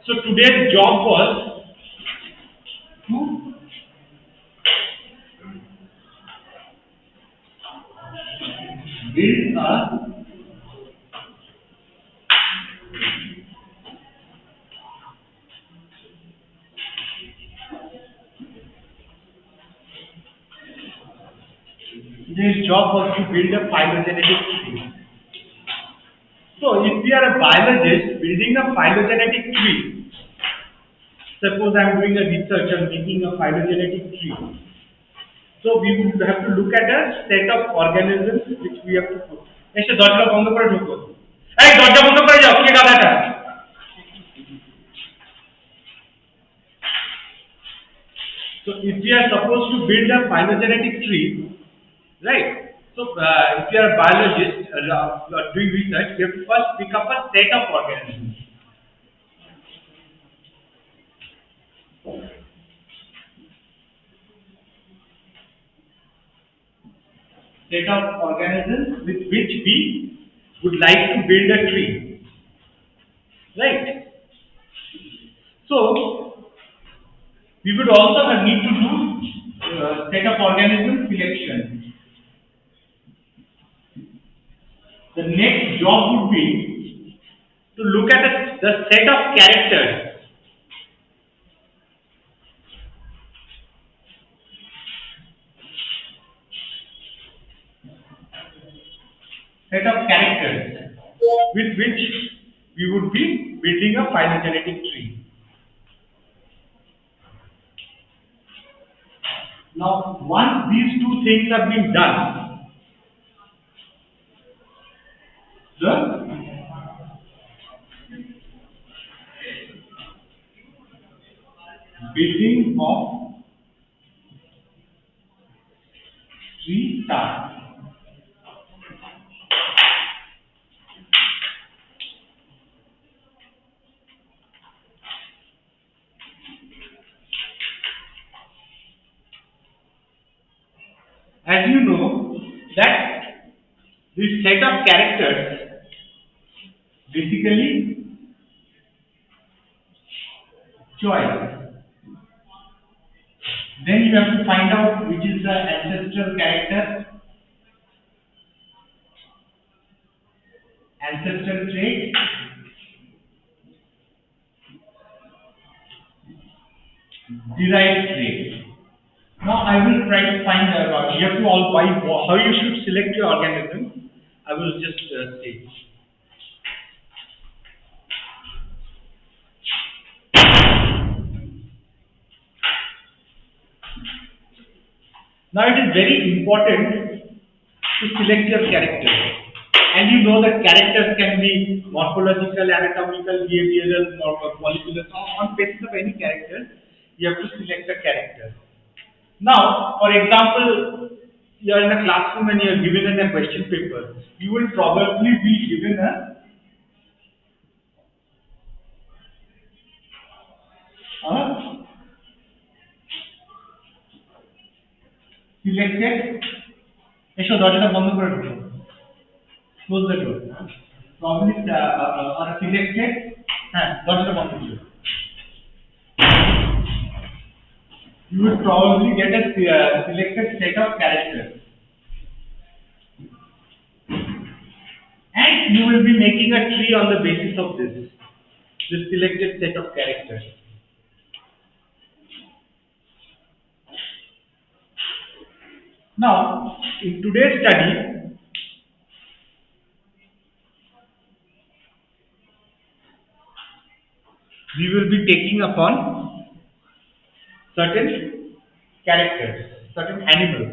So today's job was to build a today's job was to build a phylogenetic tree. So if we are a biologist building a phylogenetic tree, suppose I am doing a research on making a phylogenetic tree. So we would have to look at a set of organisms which we have to put. এসে দরজা বন্ধ করে ঢুকো। এই দরজা বন্ধ করে যাও কে গাধাটা? So if we are supposed to build a phylogenetic tree, right? So if you are a biologist doing research, you have to first pick up a set of organisms. Set of organisms with which we would like to build a tree, right? So we would also need to do set of organism selection. The next job would be to look at the set of characters. Set of characters with which we would be building a phylogenetic tree. Now, once these two things have been done, the building of tree starts. As you know that this set of characters basically choice. Then you have to find out which is the ancestral character, ancestral trait, derived trait. Now I will try to find you have to all by how you should select your organism. I will just say. Now it is very important to select your character, and you know that characters can be morphological, anatomical, behavioral, molecular. So on basis of any character, you have to select a character. Now, for example, you are in a classroom and you are given a question paper. You will probably be given a selected. এসো দরজাটা বন্ধ করে ঢুকো। Close the door. Probably or selected. হ্যাঁ দরজাটা বন্ধ করো। You would probably get a selected set of characters, and you will be making a tree on the basis of this selected set of characters. Now, in today's study, we will be taking upon certain characters, certain animals.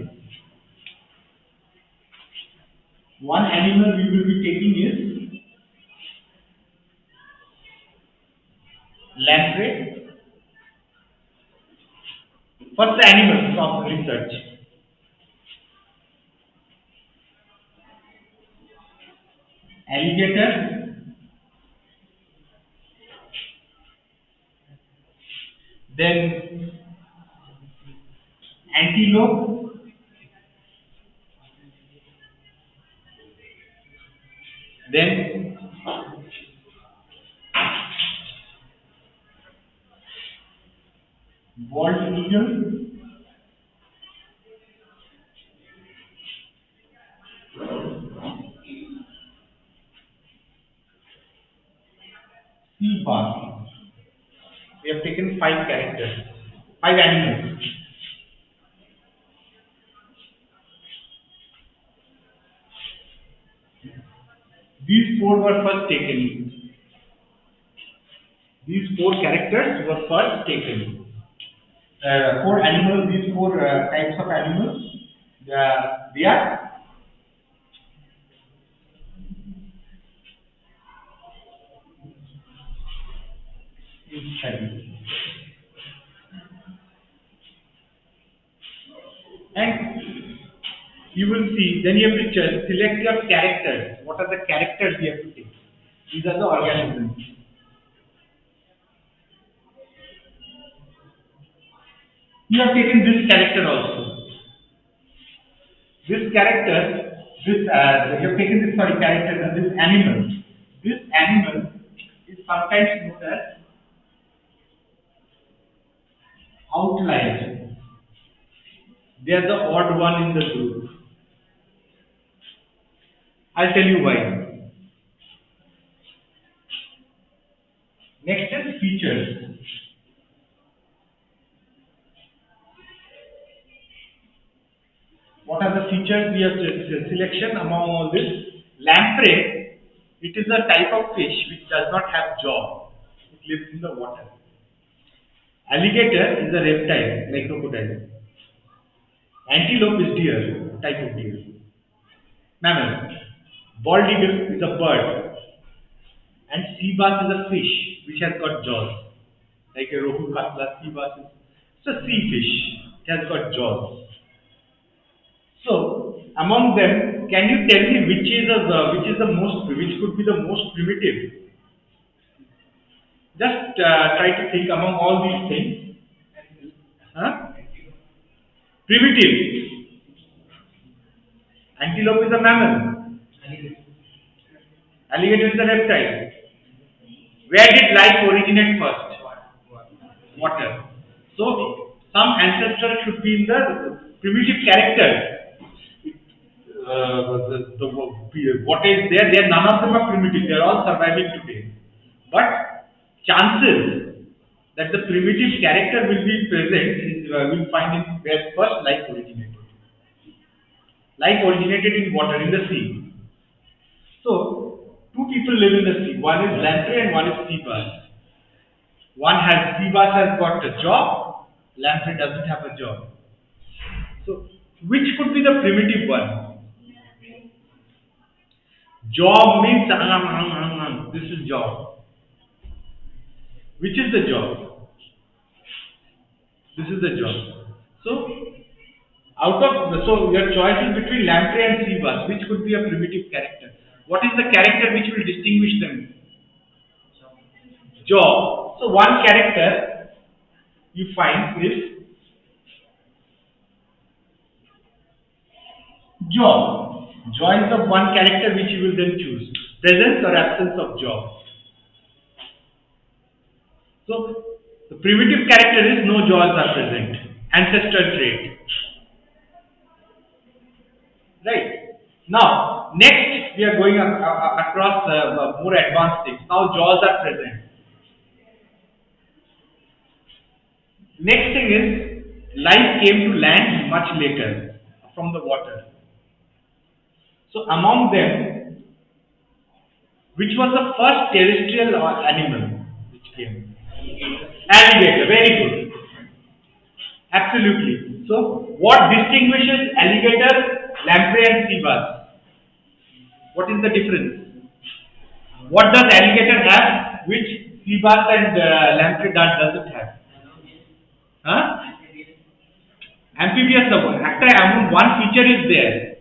One animal we will be taking is lamprey. First, the animal from research. Alligator, then antelope, then bald eagle, sea bass. We have taken five characters, five animals. These four were first taken. These four characters were first taken. Four animals, these four types of animals, they are inside. And you will see, then you have to select your characters. What are the characters you have to take? These are the organisms. You have taken this character also. This character, you have taken this, sorry, character, this animal. This animal is sometimes known as outliers. They are the odd one in the group. I'll tell you why. Next is features. What are the features we have selection among all this? Lamprey, it is a type of fish which does not have jaw. It lives in the water. Alligator is a reptile like crocodile. Antelope is deer, type of deer. Mammal. Bald eagle is a bird. And sea bass is a fish which has got jaws. Like a rohu katla, sea bass is it's a sea fish. It has got jaws. So, among them, can you tell me which could be the most primitive? Just try to think among all these things. Huh? Primitive. Antelope is a mammal. Alligator is a reptile. Where did life originate first? Water. So, some ancestor should be in the primitive character. What is there? None of them are primitive. They are all surviving today. But chances that the primitive character will be present is will find in where first life originated. Life originated in water, in the sea. So two people live in the sea. One is lamprey and one is sea bass. Sea bass has got a jaw. Lamprey doesn't have a jaw. So which could be the primitive one? Jaw means this is jaw. Which is the jaw? This is the jaw. So so your choice is between lamprey and sea bass. Which could be a primitive character? What is the character which will distinguish them? Jaw. So one character you find is jaw. Jaw is the one character which you will then choose. Presence or absence of jaw. So the primitive character is no jaws are present. Ancestral trait. Right. Now, next we are going across more advanced things. Now jaws are present. Next thing is life came to land much later from the water. So among them, which was the first terrestrial animal which came? Alligator. Very good. Absolutely. So what distinguishes alligator, lamprey and sea bass? What is the difference? What does alligator have which sea bass and lamprey doesn't have? Huh? Amphibious the one. Actually, one feature is there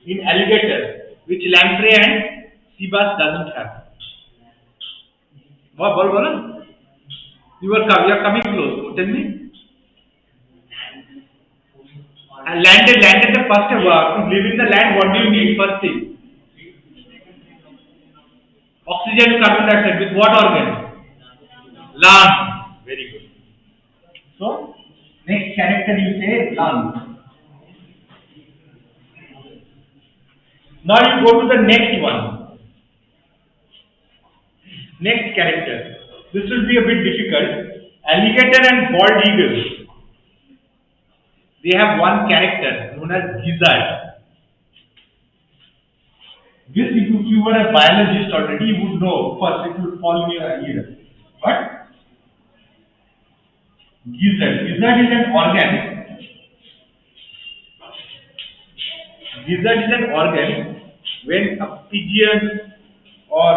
in alligator which lamprey and sea bass doesn't have. What? You are coming close. Tell me. Landed the first to live in the land. What do you need first thing? Oxygen, carbon dioxide with what organ? Lungs. Very good. So character you say lung. Now you go to the next one. Next character. This will be a bit difficult. Alligator and bald eagle. They have one character known as gizzard. This, if you were a biologist already, you would know. First, it would fall in your ear. But gizzard. Gizzard is an organ. Gizzard is an organ when a pigeon or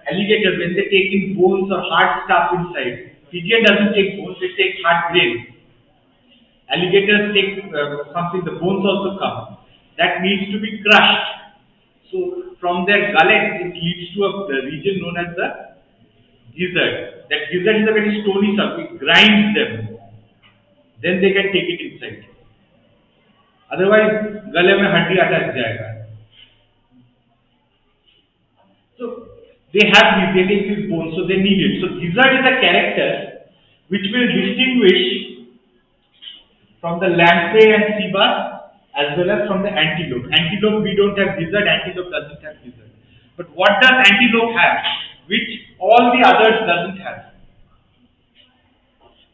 alligator, when they take in bones or hard stuff inside. Pigeon doesn't take bones, they take hard grains. Alligators take something, the bones also come. That needs to be crushed. So from their gullet, it leads to a region known as the gizzard. That gizzard is a very stony stuff. It grinds them. Then they can take it inside. Otherwise, गले में हड्डी अटक जाएगा. So they have these, they take these bones, so they need it. So gizzard is a character which will distinguish from the lamprey and sea bass as well as from the antelope. Antelope, we don't have gizzard, antelope doesn't have gizzard. But what does antelope have, which all the others doesn't have?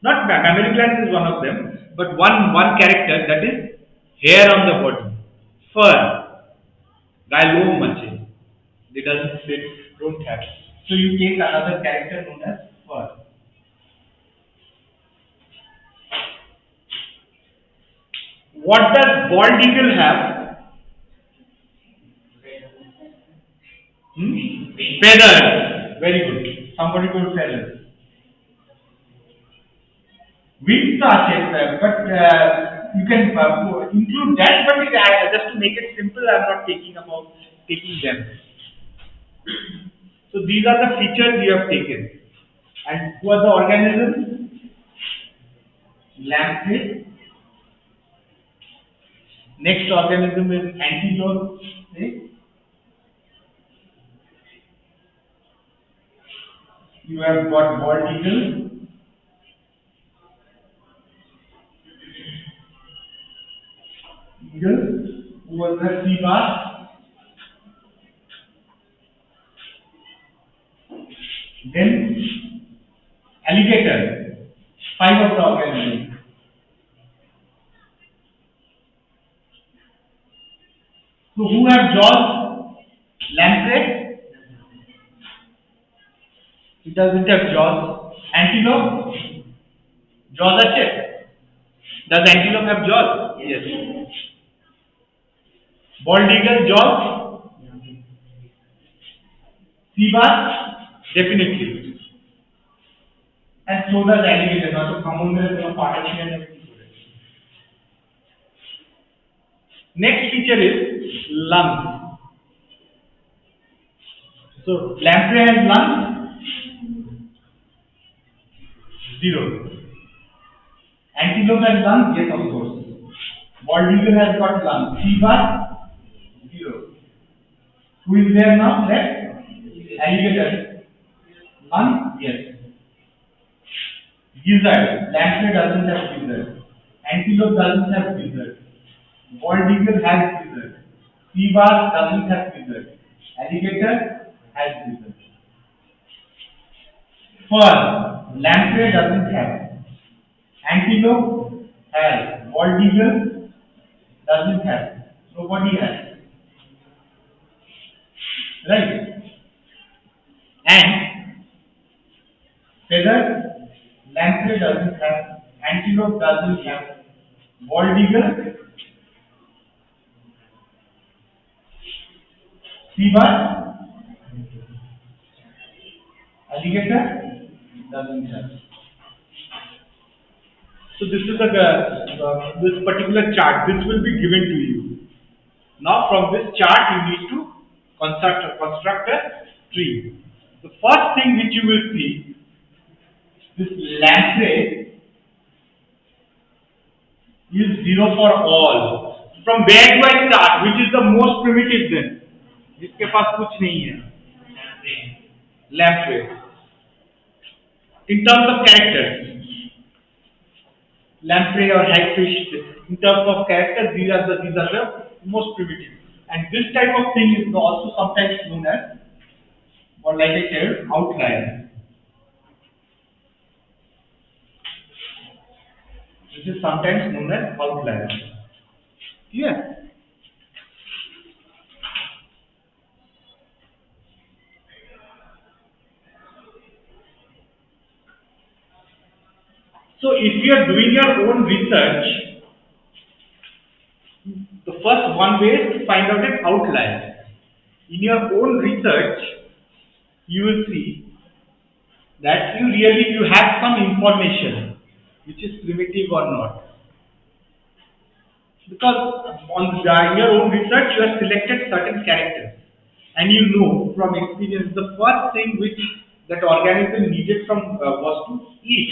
Not mammary gland is one of them, but one character, that is hair on the body, fur, guy mache. They don't have. So you take another character known as fur. What does bald eagle have? Feathers. Very good. Somebody told feathers. Wings are shaped, but you can include that. But just to make it simple, I am not taking them. So these are the features you have taken. And who are the organisms? Lamprey. Next organism is antelope. You have got bald eagle. Who was the sea bass. Then alligator. 5 of the organisms. So who have jaws? Lamprey. It doesn't have jaws. Antelope. Jaws are shaped. Does antelope have jaws? Yes. Bald eagle jaws? Sea bass? Definitely. And so does alligator. Not to come on partition and everything. Next feature is lungs. So lamprey has lungs? 0. Antelope has lungs? Yes, of course. Bald eagle has got lungs. Sea bass? 0. Who is there now? Left? Alligator. Lungs? Yes. Gizzard. Lamprey doesn't have gizzard. Antelope doesn't have gizzard. Bald eagle has gizzard. Sea bass doesn't have gizzard. Alligator has gizzard. Fur. Lamprey doesn't have. Antelope has. Bald eagle doesn't have. Nobody has. Right? And feather. Lamprey doesn't have. Antelope doesn't have. Bald eagle. Sea bass. Alligator doesn't have. So this is this particular chart. This will be given to you. Now from this chart you need to construct a tree. The first thing which you will see, this lamprey is 0 for all. From where do I start? Which is the most primitive then? जिसके पास कुछ नहीं है. Lamprey. In terms of characters, lamprey or hagfish. In terms of character, these are the most primitive. And this type of thing is also sometimes known as, or like I said, outlier. This is sometimes known as outlier. Yeah. So if you are doing your own research, the first one way is to find out an outlier. In your own research, you will see that you have some information which is primitive or not. Because in your own research, you have selected certain characters, and you know from experience the first thing which that organism needed was to eat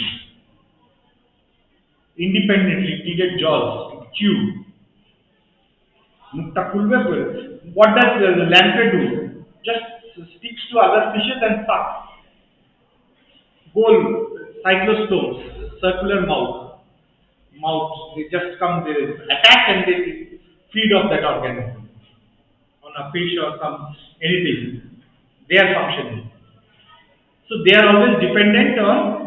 independently. It needed jaws to chew. What does the lamprey do? Just sticks to other fishes and sucks. Goal, cyclostomes, circular mouths. They just come, they attack and they feed off that organism on a fish or some anything. They are functioning. So they are always dependent on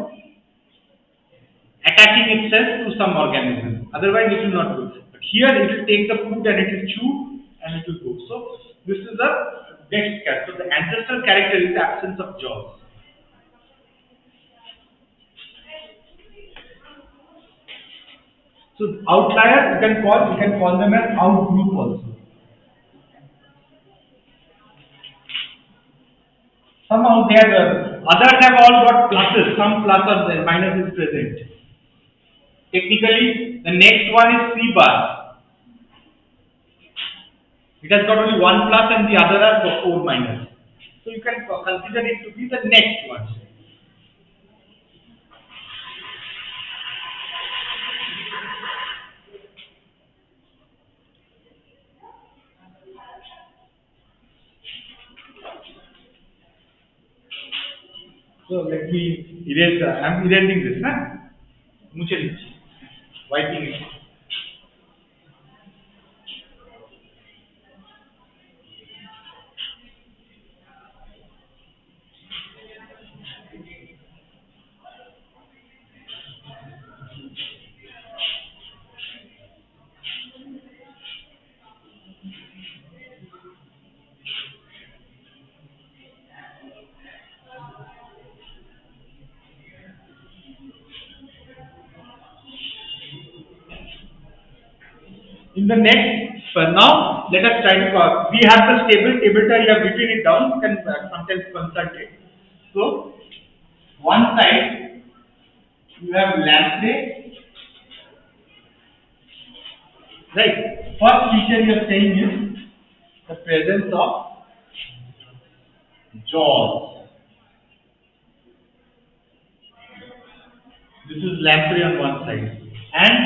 attaching itself to some organism. Otherwise, it will not go. But here, it will take the food and it will chew and it will go. So this is the next character. So the ancestral character is the absence of jaws. So outliers you can call them as outgroup also. Somehow they are others have all got pluses. Some plus or minus is present. Technically, the next one is C bar. It has got only one plus and the other are the four minus. So you can consider it to be the next one. So let me erase. I'm erasing this, huh? मुझे लीजिए. Wiping it. In the next, now let us try to. We have the table you have written it down. You can sometimes consult it. So one side you have lamprey, right? First feature you are saying is the presence of jaws. This is lamprey on one side, and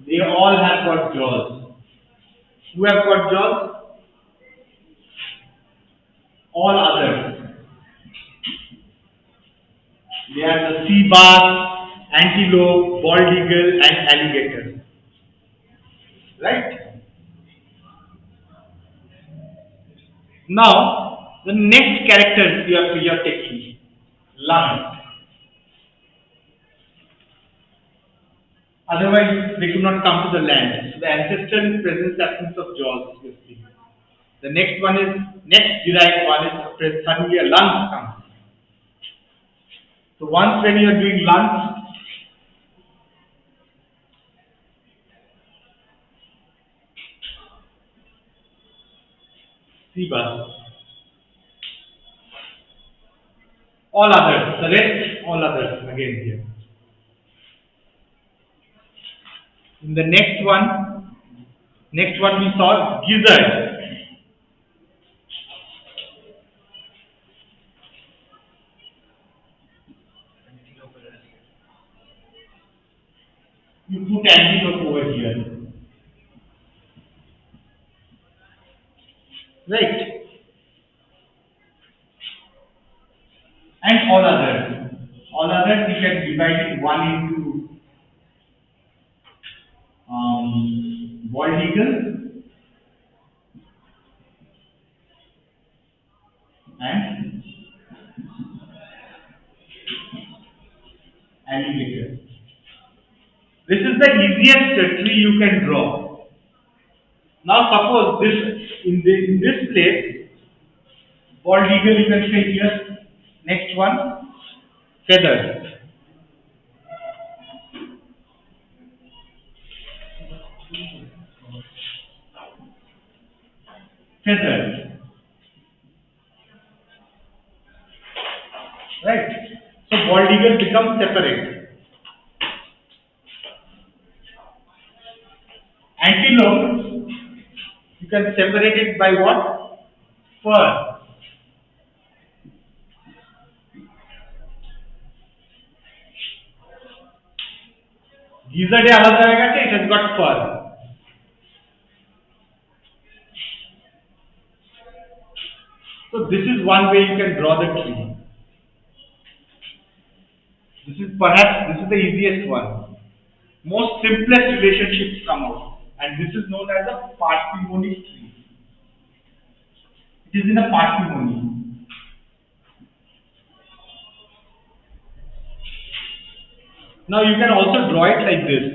they all have got jaws. Who have got jaws? All others. They are the sea bass, antelope, bald eagle, and alligator. Right? Now, the next character you are taking, lungs. Otherwise, they could not come to the land. So the ancestral presence absence of jaws. You see. The next one is next derived one is suddenly a lung comes. So once when you are doing lungs, sea bass. All others, the rest, all others again here. In the next one we saw gizzard. You put antelope over here, right? And all others. All others you can divide it one into. eagle and alligator. This is the easiest tree you can draw. Now suppose in this place, bald eagle you can say here. Next one, feathers. Feathers. Right? So bald eagle becomes separate. Antelope, you can separate it by what? Fur. Gizzard আলাদা হয়ে গেছে, it has got fur. So this is one way you can draw the tree. This is the easiest one. Most simplest relationships come out, and this is known as a parsimony tree. It is in a parsimony. Now you can also draw it like this.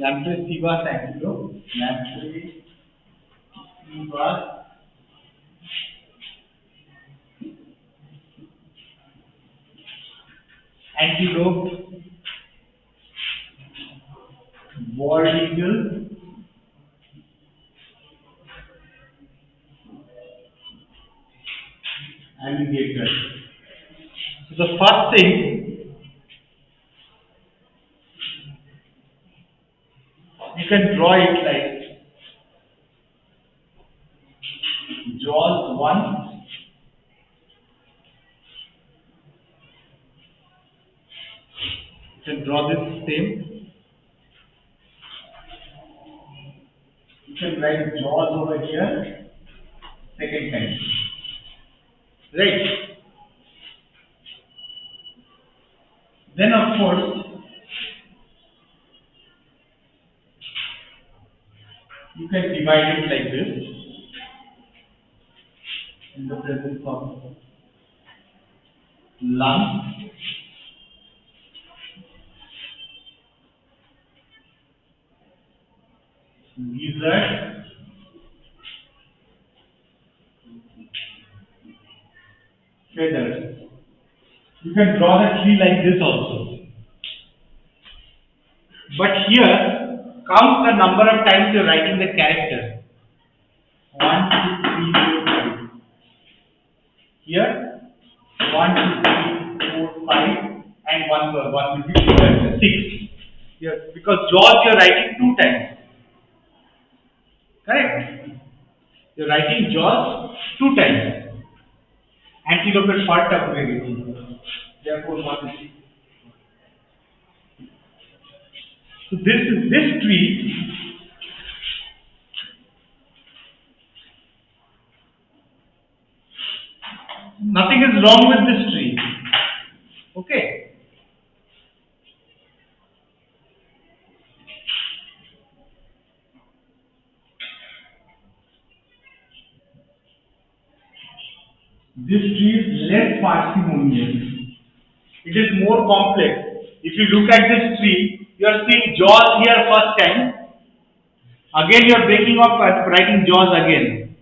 Lamprey cibus antelope, Lamprey cibus antelope, bald eagle, alligator. So the first thing, you can draw it like jaws 1, you can draw this same, you can write jaws over here, second time, right? Then of course, you can divide it like this in the presence of lung, gizzard, feathers. You can draw the tree like this also. But here, count the number of times you are writing the character. 1, 2, 3, 4, 5. Here, 1, 2, 3, 4, 5, and 1 will be 6. Here, because jaws you are writing 2 times. Correct? You are writing jaws 2 times. Antelope is part of the therefore 1 is 6. So this tree nothing is wrong with this tree. Okay. This tree is less parsimonious. It is more complex. If you look at this tree, you are seeing jaws here first time. Again you are breaking off and writing jaws again.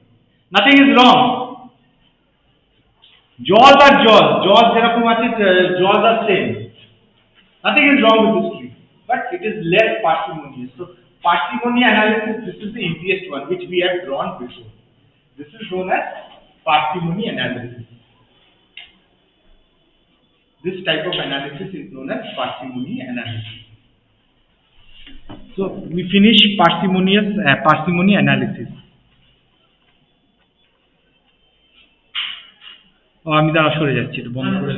Nothing is wrong. Jaws are jaws. Jaws jaws are same. Nothing is wrong with this tree. But it is less parsimonious. So parsimony analysis, this is the easiest one which we have drawn before. This is known as parsimony analysis. This type of analysis is known as parsimony analysis. So we finish parsimony analysis. আমি দাঁড়া সরে যাচ্ছি, একটু বন্ধ করে